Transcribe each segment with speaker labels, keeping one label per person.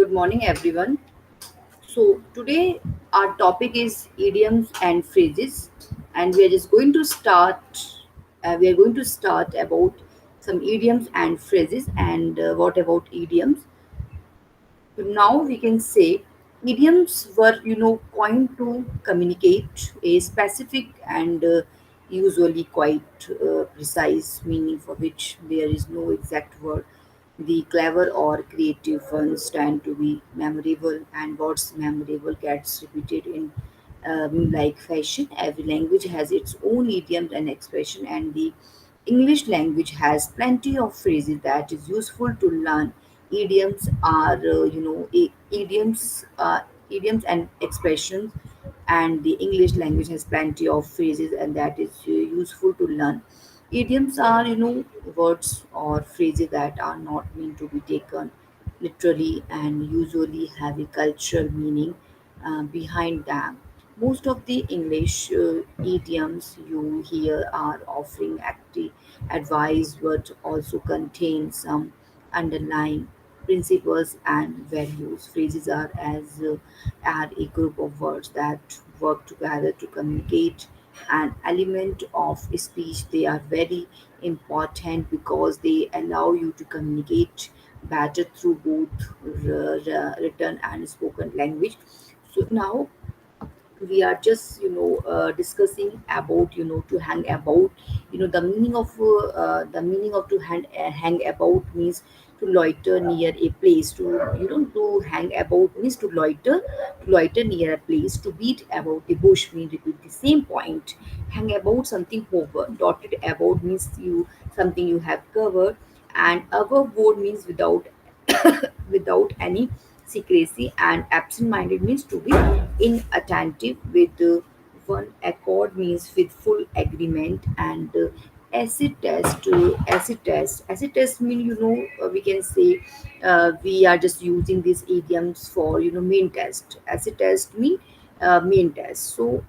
Speaker 1: Good morning, everyone. So today our topic is idioms and phrases, and we are just going to start. We are going to start about some idioms and phrases, and what about idioms? Now we can say idioms were coined to communicate a specific and usually quite precise meaning for which there is no exact word. The clever or creative ones tend to be memorable, and what's memorable gets repeated in like fashion. Every language has its own idiom and expression, and the English language has plenty of phrases that is useful to learn. Idioms are, idioms and expressions, and the English language has plenty of phrases, and that is useful to learn. Idioms are, words or phrases that are not meant to be taken literally and usually have a cultural meaning behind them. Most of the English idioms you hear are offering active advice but also contain some underlying principles and values. Phrases are a group of words that work together to communicate an element of speech. They are very important because they allow you to communicate better through both written and spoken language. So now we are just discussing about to hang about. The meaning of to hang about means to loiter near a place. To hang about means to loiter near a place. To beat about a bush means repeat the same point. Hang about something over. Dotted about means you something you have covered, and above board means without any secrecy, and absent-minded means to be inattentive. With one accord means with full agreement, and acid test mean we can say we are just using these idioms for main test. Acid test mean main test. So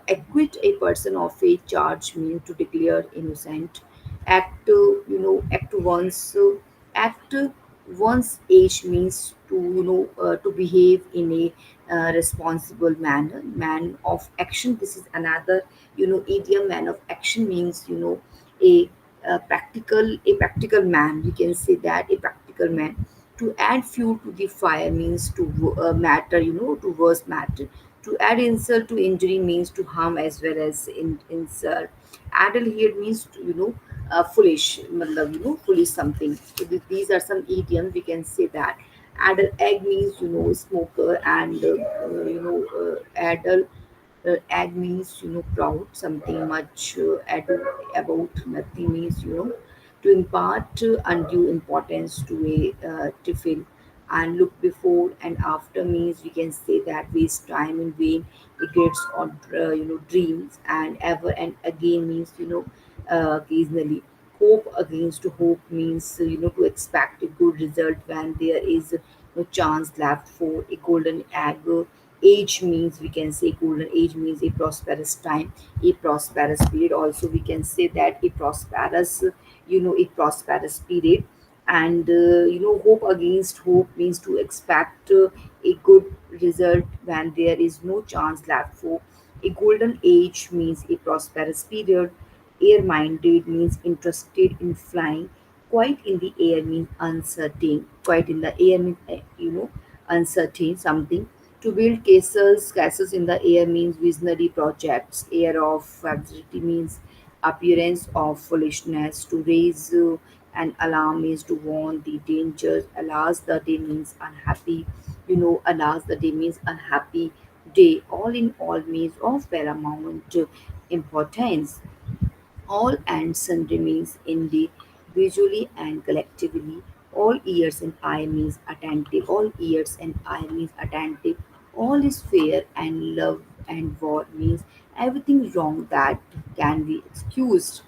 Speaker 1: acquit a person of a charge mean to declare innocent. Act once act one's age means to to behave in a responsible manner. Man of action, this is another idiom. Man of action means a, a practical man, we can say that. A practical man. To add fuel to the fire means to matter, to worse matter. To add insult to injury means to harm as well as insult. Addle here means to, foolish, matlab, foolish something. So these are some idioms, we can say that. Addle egg means smoker, and addle egg means proud, something much ado about nothing means to impart undue importance to a tiffin. And look before and after means we can say that waste time in vain, regrets or dreams. And ever and again means occasionally. Hope against hope means to expect a good result when there is no chance left for a golden egg. Age means we can say golden age means a prosperous time, a prosperous period. Also we can say that a prosperous period. And hope against hope means to expect a good result when there is no chance left for a golden age means a prosperous period. Air minded means interested in flying. Quite in the air means uncertain. Quite in the air means uncertain something. To build castles in the air means visionary projects. Air of absurdity means appearance of foolishness. To raise an alarm means to warn the dangers. Alas, the day means unhappy. Alas, the day means unhappy day. All in all means of paramount importance. All and sundry means individually and collectively. All ears and eye means attentive. All ears and eye means attentive. All is fair and love and war means everything wrong that can be excused.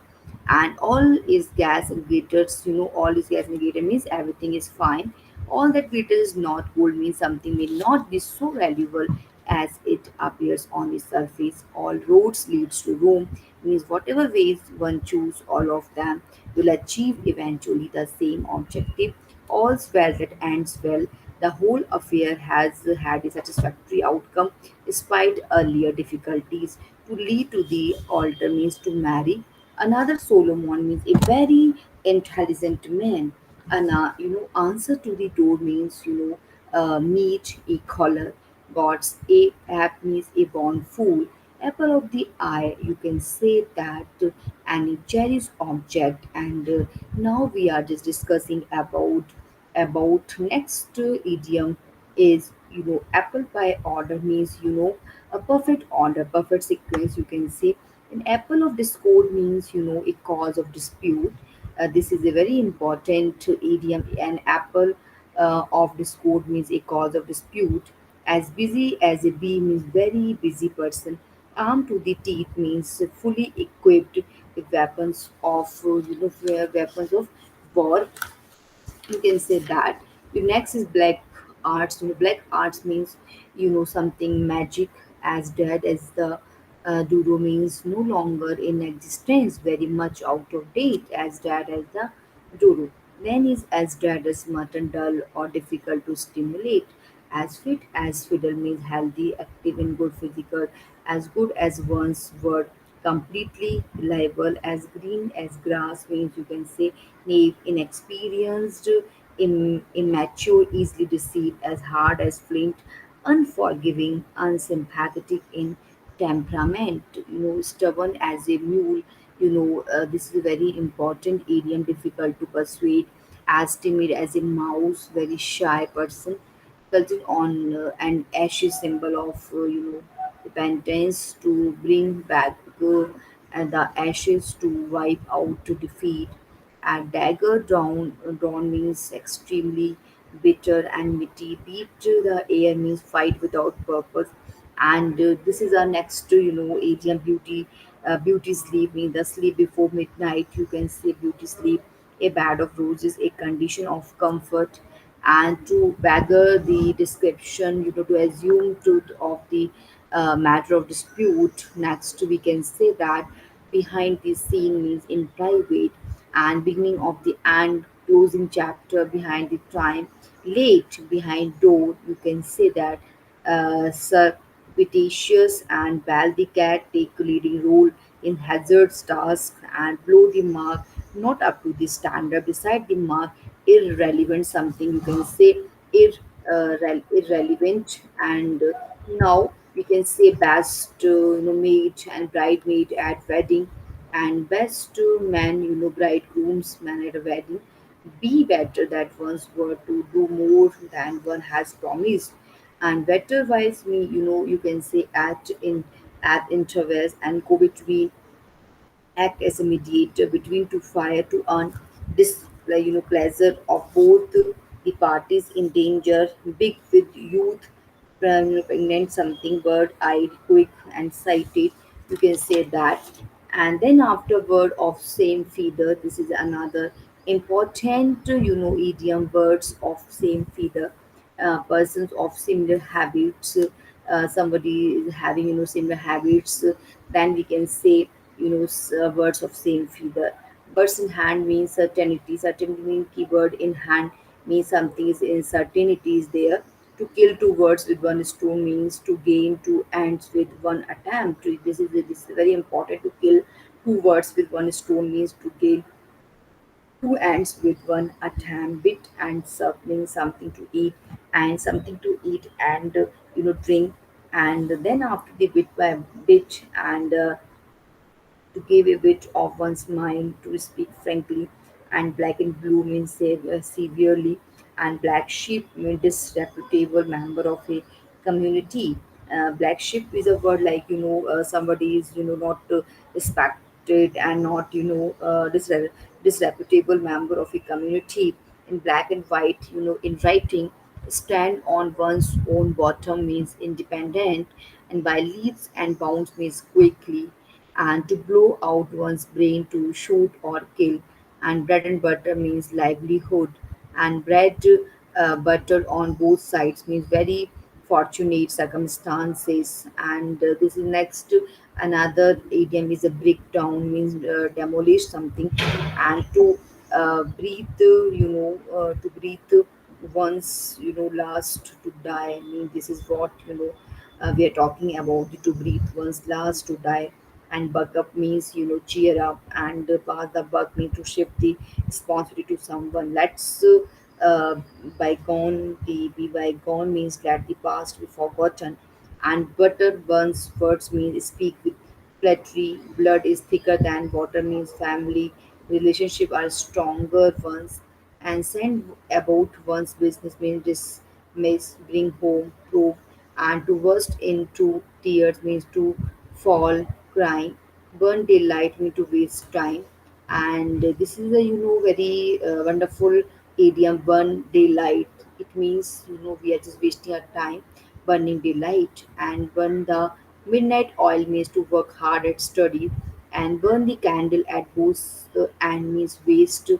Speaker 1: And all is gas and glitters, all is gas and glitter means everything is fine. All that glitters is not gold means something may not be so valuable as it appears on the surface. All roads leads to Rome means whatever ways one choose, all of them will achieve eventually the same objective. All's well that ends well The whole affair has had a satisfactory outcome despite earlier difficulties. To lead to the altar means to marry. Another Solomon means a very intelligent man. An answer to the door means meet a collar. God's a app means a born fool. Apple of the eye, you can say that any cherished object. And now we are just discussing about next idiom is apple by order means a perfect order, perfect sequence, you can say. An apple of discord means a cause of dispute. This is a very important idiom. An apple of discord means a cause of dispute. As busy as a bee means very busy person. Armed to the teeth means fully equipped with weapons of weapons of war, you can say that. The next is black arts. Black arts means something magic, as dead as the dodo means no longer in existence, very much out of date, as dead as the dodo. Then is as dead as mutton, dull or difficult to stimulate. As fit as fiddle means healthy, active, and good physical. As good as one's word, completely reliable. As green as grass means you can say naive, inexperienced, immature, easily deceived. As hard as flint, unforgiving, unsympathetic in temperament. Stubborn as a mule. This is a very important idiom, difficult to persuade. As timid as a mouse, very shy person, cultured on an ashes symbol of repentance to bring back and the ashes to wipe out to defeat. A dagger drawn means extremely bitter and witty. Beat the air means fight without purpose. And this is our next idiom, beauty sleep means the sleep before midnight, you can say beauty sleep. A bed of roses, a condition of comfort. And to beggar the description, to assume truth of the matter of dispute. Next, we can say that behind the scene means in private, and beginning of the end, closing chapter behind the time, late behind door. You can say that Circuitous and Bal the cat take leading role in Hazard's task and blow the mark not up to the standard. Beside the mark, irrelevant something, you can say irrelevant. And now we can say best maid and bridesmaid at wedding, and best man, bridegroom's man at a wedding. Be better that one's word to do more than one has promised. And better wise me, you can say at intervals and go between, act as a mediator between two fire to earn this pleasure of both the parties in danger. Big with youth, pregnant something, bird-eyed, quick and sighted, you can say that. And then afterward of same feather, this is another important idiom, birds of same feather, persons of similar habits. Somebody is having similar habits, then we can say words of same feather. Birds in hand means certainty. Certainty means keyword in hand means something is in certainty is there. To kill two birds with one stone means to gain two ants with one attempt. This is very important. To kill two birds with one stone means to gain two ants with one attempt. Bit and sup means something to eat, and something to eat and drink. And then after the bit by bit, and to give a bit of one's mind, to speak frankly. And black and blue means severely, and black sheep means disreputable member of a community. Black sheep is a word like somebody is not respected and not disreputable member of a community. In black and white, in writing, stand on one's own bottom means independent, and by leaps and bounds means quickly, and to blow out one's brain, to shoot or kill. And bread and butter means livelihood, and bread butter on both sides means very fortunate circumstances. And this is next, another idiom is a breakdown means demolish something. And to breathe, to breathe once last to die. I mean, this is what we are talking about, to breathe once last to die. And buck up means cheer up, and pass the buck means to shift the responsibility to someone. Let's uh, bygone be bygone means let the past be forgotten. And butter burns words means speak with flattery. Blood is thicker than water means family relationship are stronger ones. And send about one's business means dismiss, bring home, prove. And to burst into tears means to fall crying. Burn daylight means to waste time. And this is a very wonderful idiom, burn daylight. It means we are just wasting our time burning daylight. And burn the midnight oil means to work hard at study. And burn the candle at both and means waste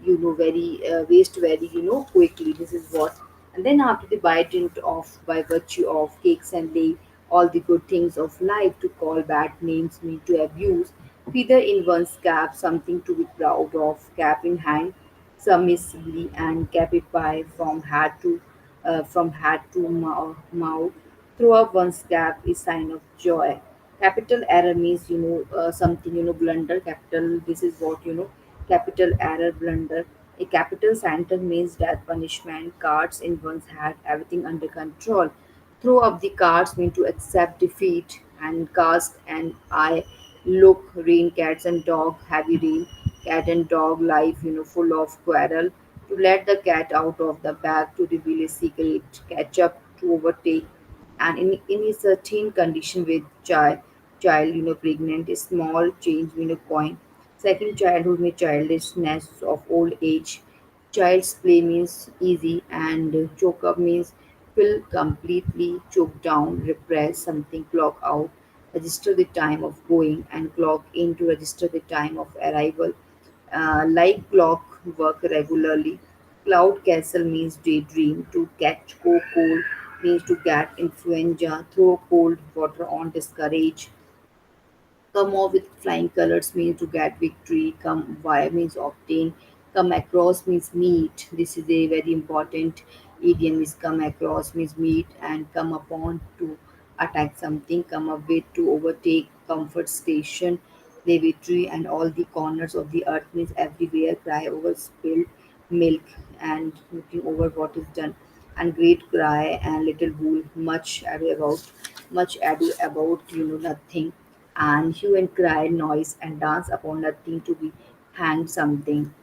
Speaker 1: waste very quickly. This is what. And then after the by dint of, by virtue of, cakes and lay all the good things of life, to call bad names mean to abuse. Feather in one's cap, something to be proud of, cap in hand submissively, and cap it by from hat to mouth. Throw up one's cap is sign of joy. Capital error means something blunder. Capital, this is what capital error, blunder. A capital sentence means death punishment. Cards in one's hand, everything under control. Throw up the cards mean to accept defeat. And cast an eye, look, rain, cats and dog, heavy rain, cat and dog life full of quarrel. To let the cat out of the bag, to reveal a secret, catch up, to overtake. And in a certain condition with child pregnant, a small change coin. Second, childhood means childishness of old age. Child's play means easy. And choke up means fill completely, choke down, repress something, clock out, register the time of going, and clock in to register the time of arrival. Like clock work regularly. Cloud castle means daydream. To catch cold means to get influenza. Throw cold water on discourage. Come off with flying colors means to get victory. Come by means obtain. Come across means meet. This is a very important idiom. Is come across means meet. And come upon to attack something. Come up with to overtake. Comfort station. The victory and all the corners of the earth means everywhere. Cry over spilled milk and looking over what is done. And great cry and little wool. Much ado about nothing. And hue and cry, noise and dance upon nothing, to be hanged something.